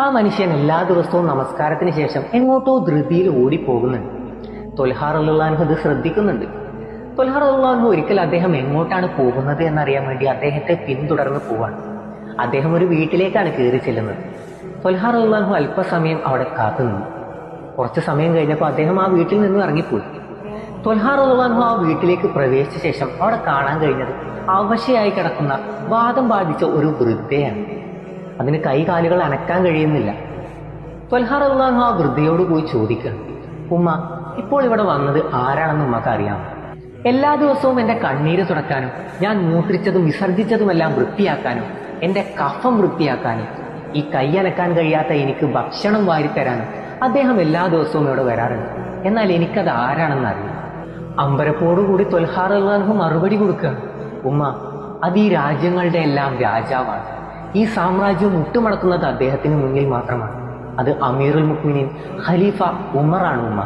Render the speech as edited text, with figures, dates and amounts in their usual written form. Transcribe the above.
ആ മനുഷ്യൻ എല്ലാ ദിവസവും നമസ്കാരത്തിന് ശേഷം എങ്ങോട്ടോ ധൃതിയിൽ ഓടിപ്പോകുന്നുണ്ട്. ത്വൽഹാ റളിയല്ലാഹു അൻഹു ഇത് ശ്രദ്ധിക്കുന്നുണ്ട്. ത്വൽഹാ റളിയല്ലാഹു അൻഹു ഒരിക്കൽ അദ്ദേഹം എങ്ങോട്ടാണ് പോകുന്നത് എന്നറിയാൻ വേണ്ടി അദ്ദേഹത്തെ പിന്തുടർന്ന് പോവാണ്. അദ്ദേഹം ഒരു വീട്ടിലേക്കാണ് കയറി ചെല്ലുന്നത്. ത്വൽഹാ റളിയല്ലാഹു അൻഹു അല്പസമയം അവിടെ കാത്തുനിന്നു. കുറച്ചു സമയം കഴിഞ്ഞപ്പോൾ അദ്ദേഹം ആ വീട്ടിൽ നിന്നും ഇറങ്ങിപ്പോയി. ത്വൽഹാ റളിയല്ലാഹു അൻഹു ആ വീട്ടിലേക്ക് പ്രവേശിച്ച ശേഷം അവിടെ കാണാൻ കഴിഞ്ഞത് അവശയായി കിടക്കുന്ന വാദം ബാധിച്ച ഒരു വൃദ്ധയാണ്. അതിന് കൈകാലുകൾ അനക്കാൻ കഴിയുന്നില്ല. ത്വൽഹാ റളിയല്ലാഹു അൻഹു ആ വൃദ്ധയോട് പോയി ചോദിക്കുകയാണ്, ഉമ്മ, ഇപ്പോൾ ഇവിടെ വന്നത് ആരാണെന്ന് ഉമ്മക്ക് അറിയാമോ? എല്ലാ ദിവസവും എന്റെ കണ്ണീര് തുടക്കാനും ഞാൻ മൂത്രിച്ചതും വിസർജിച്ചതുമെല്ലാം വൃത്തിയാക്കാനും എന്റെ കഫം വൃത്തിയാക്കാനും ഈ കൈ അനക്കാൻ കഴിയാത്ത എനിക്ക് ഭക്ഷണം വാരിത്തരാനും അദ്ദേഹം എല്ലാ ദിവസവും ഇവിടെ വരാറുണ്ട്. എന്നാൽ എനിക്കത് ആരാണെന്ന് അറിയില്ല. അമ്പരപ്പോടുകൂടി ത്വൽഹാ റളിയല്ലാഹു അൻഹു മറുപടി കൊടുക്കുകയാണ്, ഉമ്മ, അത് ഈ രാജ്യങ്ങളുടെ എല്ലാം രാജാവാണ്. ഈ സാമ്രാജ്യം മുട്ടുമടക്കുന്നത് അദ്ദേഹത്തിന് മുന്നിൽ മാത്രമാണ്. അത് അമീറുൽ മുഅ്മിനീൻ ഖലീഫ ഉമറാണ് ഉമ്മ.